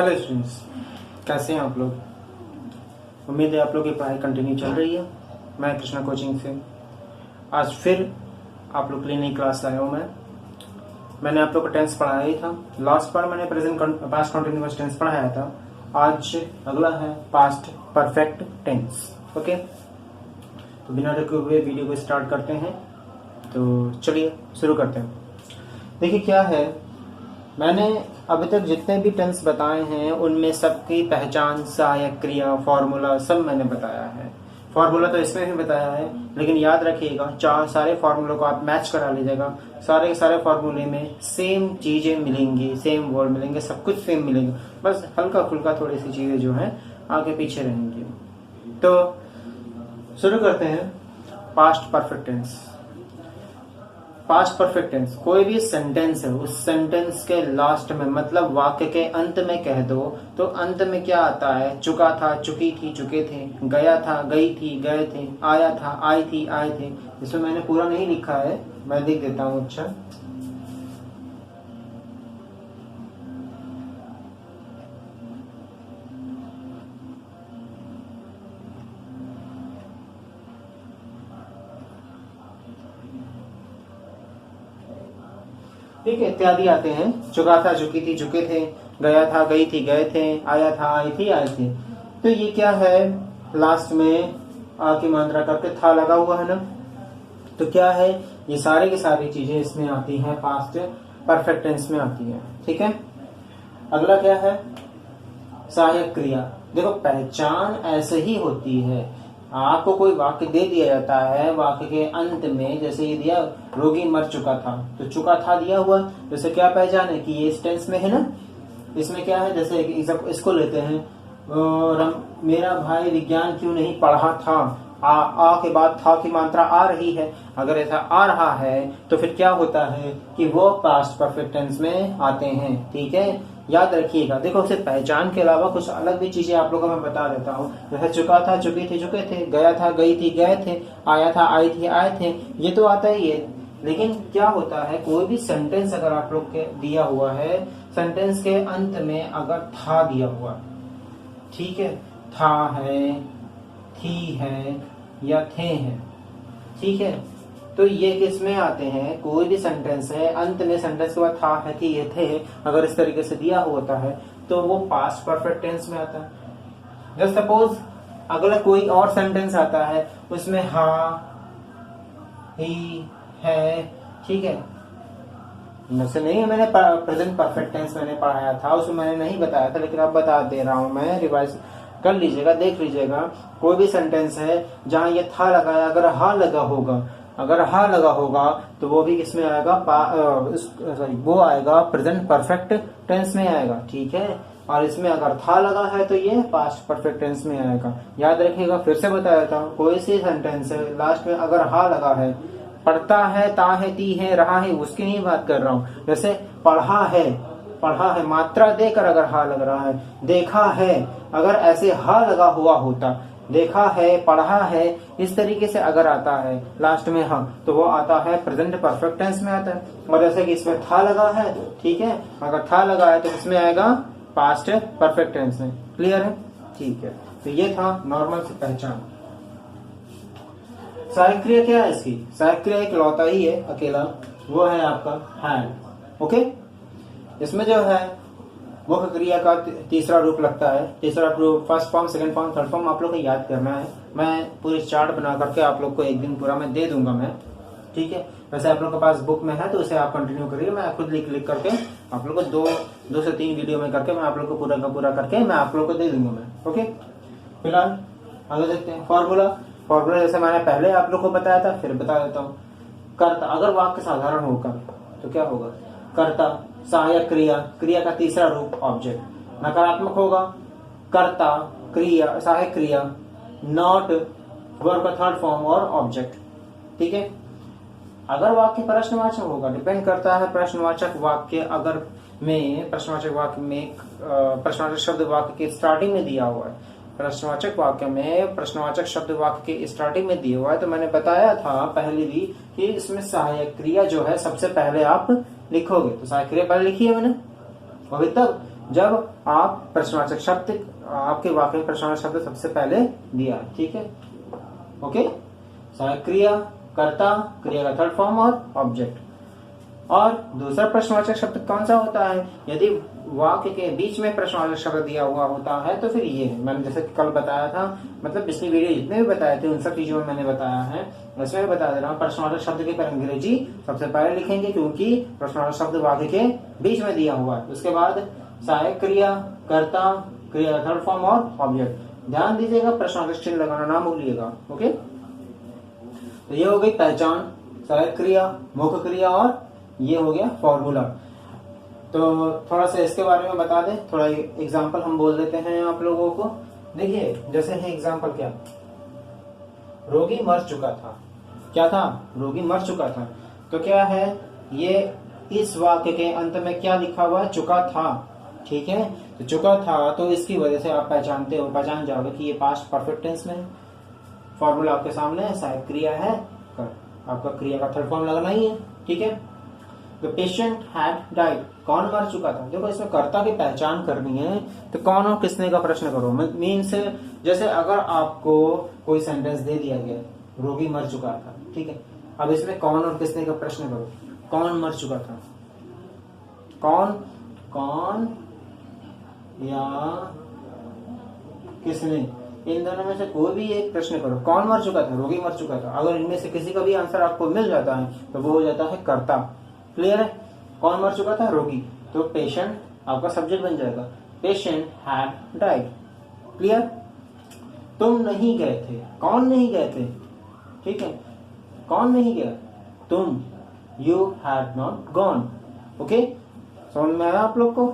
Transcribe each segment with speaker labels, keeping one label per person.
Speaker 1: Hello students, कैसे हैं आप लोग। उम्मीद है आप लोग की पढ़ाई कंटिन्यू चल रही है। मैं कृष्णा कोचिंग से आज फिर आप लोग के लिए नई क्लास लाया हूँ। मैंने आप लोग को टेंस पढ़ाया ही था। लास्ट बार मैंने पास्ट कंटिन्यूअस टेंस पढ़ाया था। आज अगला है पास्ट परफेक्ट टेंस। ओके, तो बिना रुके हुए वीडियो को स्टार्ट करते हैं। तो चलिए शुरू करते हैं। देखिए क्या है, मैंने अभी तक जितने भी टेंस बताए हैं उनमें सबकी पहचान, सहायक क्रिया, फॉर्मूला सब मैंने बताया है। फॉर्मूला तो इसमें भी बताया है, लेकिन याद रखिएगा सारे फॉर्मूलों को आप मैच करा लीजिएगा। सारे के सारे फॉर्मूले में सेम चीजें मिलेंगी, सेम वर्ड मिलेंगे, सब कुछ सेम मिलेंगे। बस हल्का फुल्का थोड़ी सी चीजें जो है आगे पीछे रहेंगी। तो शुरू करते हैं। Past perfect tense. Past perfect tense कोई भी सेंटेंस है, उस सेंटेंस के लास्ट में मतलब वाक्य के अंत में कह दो तो अंत में क्या आता है? चुका था, चुकी थी, चुके थे, गया था, गई थी, गए थे, आया था, आई थी, आए थे। इसमें मैंने पूरा नहीं लिखा है, मैं लिख देता हूँ। अच्छा, ठीक है, इत्यादि आते हैं। चुका था, चुकी थी, चुके थे, गया था, गई थी, गए थे, आया था, आई थी, आए थे। तो ये क्या है? लास्ट में आ की मात्रा करके था लगा हुआ है ना। तो क्या है, ये सारे की सारी चीजें इसमें आती हैं, पास्ट परफेक्ट टेंस में आती है। ठीक है, अगला क्या है? सहायक क्रिया। देखो, पहचान ऐसे ही होती है। आपको कोई वाक्य दे दिया जाता है, वाक्य के अंत में जैसे ये दिया, रोगी मर चुका था, तो चुका था दिया हुआ, जैसे क्या पहचान है कि ये इस टेंस में है ना। इसमें क्या है, जैसे इसको लेते हैं, मेरा भाई विज्ञान क्यों नहीं पढ़ा था। आ के बाद था की मात्रा आ रही है। अगर ऐसा आ रहा है तो फिर क्या होता है कि वो पास्ट परफेक्ट टेंस में आते हैं। ठीक है, याद रखिएगा। देखो, सिर्फ पहचान के अलावा कुछ अलग भी चीजें आप लोगों को मैं बता देता हूँ। जैसे चुका था, चुकी थी, चुके थे, गया था, गई थी, गए थे, आया था, आई थी, आए थे, ये तो आता ही है। लेकिन क्या होता है, कोई भी सेंटेंस अगर आप लोग के दिया हुआ है, सेंटेंस के अंत में अगर था दिया हुआ, ठीक है, था है, थी है या थे हैं, ठीक है, तो ये किस में आते हैं? कोई भी सेंटेंस है, अंत में सेंटेंस के बाद था है, थी है, थे, अगर इस तरीके से दिया होता है तो वो पास्ट परफेक्ट टेंस में आता है। जस्ट सपोज अगला कोई और सेंटेंस आता है, उसमें हा, ही, है, ठीक है, मुझसे नहीं है, मैंने प्रेजेंट परफेक्ट टेंस मैंने पढ़ाया था, उसमें मैंने नहीं बताया था, लेकिन अब बता दे रहा हूं मैं। रिवाइज कर लीजिएगा, देख लीजिएगा। कोई भी सेंटेंस है जहां ये था लगाया, अगर हा लगा होगा, अगर हा लगा होगा तो वो भी किसमें आएगा? वो आएगा प्रेजेंट परफेक्ट टेंस में आएगा। ठीक है, और इसमें अगर था लगा है तो ये पास्ट परफेक्ट टेंस में आएगा। याद रखिएगा, फिर से बता देता हूँ। कोई सी सेंटेंस है, लास्ट में अगर हा लगा है, पढ़ता है, ता है, ती है, रहा है, उसकी नहीं बात कर रहा हूँ। जैसे पढ़ा है, पढ़ा है, मात्रा देकर अगर हा लग रहा है। देखा है, अगर ऐसे हा लगा हुआ होता, देखा है, पढ़ा है, इस तरीके से अगर आता है लास्ट में हाँ, तो वो आता है प्रेजेंट परफेक्ट टेंस में आता है। और जैसे कि इसमें था लगा है, ठीक है, अगर था लगा है तो इसमें आएगा पास्ट परफेक्ट टेंस में। क्लियर है? ठीक है, तो ये था नॉर्मल से पहचान। सहायक क्रिया क्या है इसकी? सहायक क्रिया एक लौता ही है अकेला, वो है आपका हैड। ओके, इसमें जो है वो क्रिया का तीसरा रूप लगता है। तीसरा रूप, first form, second form, third form आप लोग को याद करना है। मैं पूरी चार्ट बना करके आप लोग को एक दिन पूरा मैं दे दूंगा मैं। ठीक है, वैसे आप लोग के पास बुक में है तो उसे आप कंटिन्यू करिए। मैं खुद लिख करके आप लोग को दो से तीन वीडियो में करके मैं आप लोग को पूरा का पूरा करके मैं आप लोग को दे दूंगा मैं। ओके, फिलहाल आगे देखते हैं। फॉर्मूला जैसे मैंने पहले आप लोग को बताया था, फिर बता देता हूँ। कर्ता, अगर वाक्य साधारण होगा तो क्या होगा? कर्ता, सहायक क्रिया, क्रिया का तीसरा रूप ऑब्जेक्ट। नकारात्मक होगा, कर्ता, क्रिया, सहायक क्रिया, नॉट, वर्ब का थर्ड फॉर्म और ऑब्जेक्ट। ठीक है, अगर वाक्य प्रश्नवाचक होगा, डिपेंड करता है प्रश्नवाचक वाक्य अगर में प्रश्नवाचक वाक्य में प्रश्नवाचक शब्द वाक्य के स्टार्टिंग में दिया हुआ है। प्रश्नवाचक वाक्य में प्रश्नवाचक शब्द वाक्य के स्टार्टिंग में दिया हुआ है तो मैंने बताया था पहले भी कि इसमें सहायक क्रिया जो है सबसे पहले आप लिखोगे। तो सहायक क्रिया पहले लिखी है मैंने, अभी तक जब आप प्रश्नवाचक शब्द आपके वाक्य में प्रश्नवाचक शब्द सबसे पहले दिया, ठीक है। ओके, सहायक क्रिया, कर्ता, क्रिया का थर्ड फॉर्म और ऑब्जेक्ट। और दूसरा प्रश्नवाचक शब्द कौन सा होता है? यदि वाक्य के बीच में प्रश्नवाचक शब्द दिया हुआ होता है तो फिर ये मैंने जैसे कल बताया था, मतलब पिछली वीडियो जितने भी बताए थे उन सब चीजों में मैंने बताया है, उसमें भी बता दे रहा हूँ। प्रश्नवाचक शब्द के पर अंग्रेजी सबसे पहले लिखेंगे क्योंकि प्रश्नवाचक शब्द वाक्य के बीच में दिया हुआ है। उसके बाद सहायक क्रिया, कर्ता, क्रिया का थर्ड फॉर्म और ऑब्जेक्ट। ध्यान दीजिएगा, प्रश्नवाचक चिन्ह लगाना ना भूलिएगा। ओके, तो ये हो गई पहचान, सहायक क्रिया, मुख्य क्रिया और ये हो गया फॉर्मूला। तो थोड़ा सा इसके बारे में बता दें, थोड़ा एग्जांपल हम बोल देते हैं आप लोगों को। देखिए जैसे है एग्जांपल क्या, रोगी मर चुका था। क्या था? रोगी मर चुका था। तो क्या है ये, इस वाक्य के अंत में क्या लिखा हुआ है? चुका था, ठीक है। तो चुका था तो इसकी वजह से आप पहचान जाओगे कि ये पास्ट परफेक्ट टेंस में है। फॉर्मूला आपके सामने है, सहायक क्रिया है, आपका क्रिया का थर्ड फॉर्म लगना ही है, ठीक है। The patient had died, कौन मर चुका था? देखो इसमें कर्ता की पहचान करनी है तो कौन और किसने का प्रश्न करो। मीन्स जैसे अगर आपको कोई सेंटेंस दे दिया गया, रोगी मर चुका था, ठीक है। अब इसमें कौन और किसने का प्रश्न करो। कौन मर चुका था? कौन या किसने, इन दोनों में से कोई भी एक प्रश्न करो। कौन मर चुका था? रोगी मर चुका था। अगर इनमें से किसी का भी आंसर आपको मिल जाता है तो वो हो जाता है कर्ता। क्लियर है? कौन मर चुका था? रोगी। तो पेशेंट आपका सब्जेक्ट बन जाएगा, पेशेंट हैड डाइड। क्लियर? तुम नहीं गए थे, कौन नहीं गए थे? ठीक है, कौन नहीं गया? तुम, you had not gone. Okay, समझ में आया आप लोग को?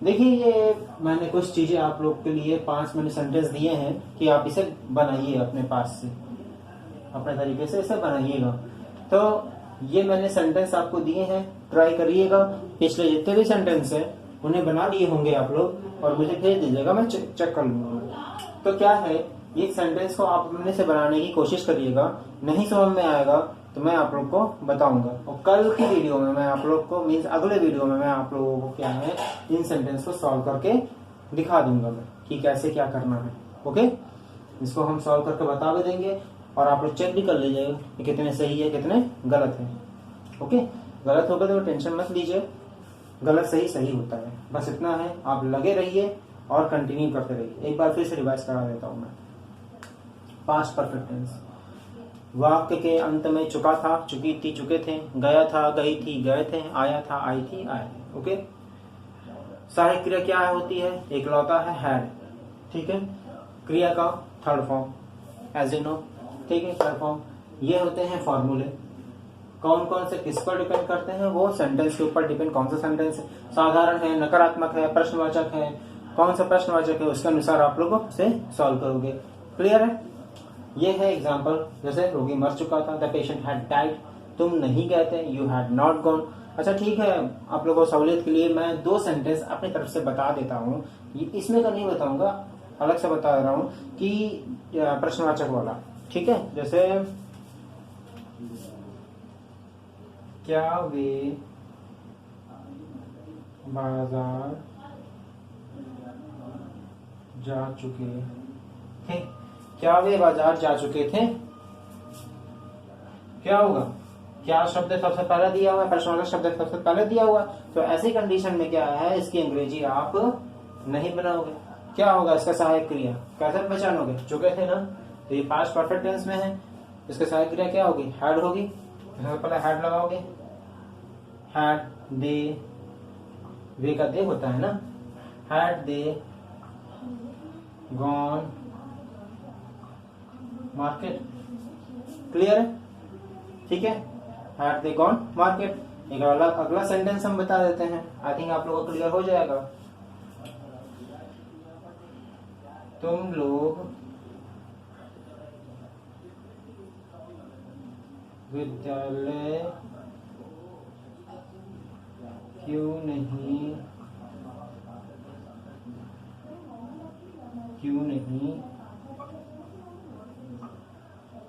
Speaker 1: देखिए ये मैंने कुछ चीजें आप लोग के लिए 5 मिनट सेंटेंस दिए हैं कि आप इसे बनाइए अपने पास से, अपने तरीके से इसे बनाइएगा। तो ये मैंने सेंटेंस आपको दिए हैं, ट्राई करिएगा। पिछले जितने भी सेंटेंस हैं उन्हें बना लिए होंगे आप लोग और मुझे भेज दीजिएगा, मैं चेक कर लूंगा। तो क्या है, ये सेंटेंस को आप अपने से बनाने की कोशिश करिएगा। नहीं समझ में आएगा तो मैं आप लोग को बताऊंगा और कल की वीडियो में मैं आप लोग को मीन्स अगले वीडियो में मैं आप लोगों को क्या है इन सेंटेंस को सॉल्व करके दिखा दूंगा मैं कि कैसे क्या करना है। ओके, इसको हम सॉल्व करके बता भी देंगे और आप लोग चेक भी कर लीजिएगा कि कितने सही है कितने गलत है। ओके, गलत होगा तो टेंशन मत लीजिए, गलत सही सही होता है, बस इतना है। आप लगे रहिए और कंटिन्यू करते रहिए। एक बार फिर से रिवाइज करा देता हूं मैं। पास्ट परफेक्ट टेंस, वाक्य के अंत में चुका था, चुकी थी, चुके थे, गया था, गई थी, गए थे, आया था, आई थी, आए थे। ओके, सहायक क्रिया क्या होती है? एकलौता है, हैड, ठीक है। क्रिया का third form as you know, ठीक है, थर्ड फॉर्म। ये होते हैं फॉर्मूले। कौन कौन से किस पर डिपेंड करते हैं? वो सेंटेंस के ऊपर डिपेंड, कौन सा सेंटेंस है, साधारण है, नकारात्मक है, प्रश्नवाचक है, कौन सा प्रश्नवाचक है उसके अनुसार आप लोग से सॉल्व करोगे। क्लियर है? ये है एग्जांपल, जैसे रोगी मर चुका था, द पेशेंट हैड डाइड, तुम नहीं गए थे, यू हैड नॉट गॉन। अच्छा ठीक है, आप लोगों को सहूलियत के लिए मैं 2 सेंटेंस अपनी तरफ से बता देता हूँ, इसमें तो नहीं बताऊंगा, अलग से बता रहा हूँ कि प्रश्नवाचक वाला, ठीक है। जैसे क्या वे बाजार जा चुके थे? क्या वे बाजार जा चुके थे? क्या होगा? क्या शब्द सबसे पहले दिया हुआ है? प्रश्नवाचक शब्द सबसे पहले दिया हुआ, तो ऐसी कंडीशन में क्या है, इसकी अंग्रेजी आप नहीं बनाओगे। क्या होगा इसका सहायक क्रिया? कैसे पहचानोगे? चुके थे ना, तो ये पास्ट परफेक्ट टेंस में है, इसका सहायक क्रिया क्या होगी? हैड होगी। सबसे पहले हैड लगाओगे, हैड दे, वे का दे होता है ना, had they gone market. Clear है? ठीक है, हैड दे गॉन मार्केट। एक अगला सेंटेंस हम बता देते हैं, आई थिंक आप लोगों को क्लियर हो जाएगा। तुम लोग विद्यालय क्यों नहीं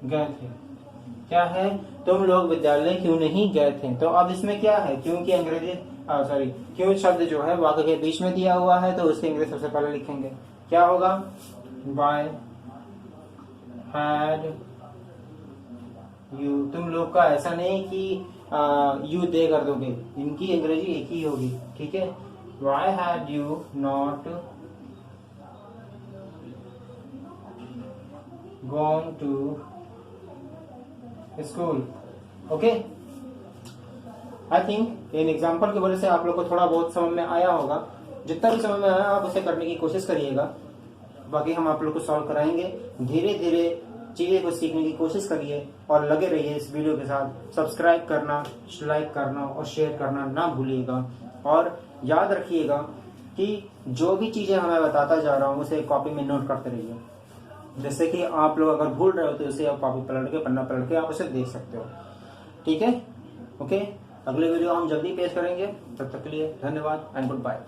Speaker 1: गए थे? क्या है? तुम लोग विद्यालय क्यों नहीं गए थे? तो अब इसमें क्या है, क्यों की अंग्रेजी सॉरी, क्यों शब्द जो है वाक्य के बीच में दिया हुआ है तो उसके इंग्लिश सबसे पहले लिखेंगे। क्या होगा? Why had you. तुम लोग का ऐसा नहीं कि यू दे कर दोगे, इनकी अंग्रेजी एक ही होगी, ठीक है। Why had you not gone to school. Okay, I think in example की वजह से आप लोग को थोड़ा बहुत समझ में आया होगा। जितना भी समझ में आया आप उसे करने की कोशिश करिएगा, बाकी हम आप लोग को सॉल्व कराएंगे। धीरे धीरे चीजें को सीखने की कोशिश करिए और लगे रहिए इस वीडियो के साथ। सब्सक्राइब करना, लाइक करना और शेयर करना ना भूलिएगा। और याद रखिएगा कि जो भी चीजें हमें बताता जा रहा हूँ उसे कॉपी में नोट करते रहिए। जैसे कि आप लोग अगर भूल रहे हो तो उसे आप कॉपी पलट के, पन्ना पलट के आप उसे देख सकते हो, ठीक है। ओके, अगले वीडियो हम जल्दी पेश करेंगे। तब तक के लिए धन्यवाद एंड गुड बाय।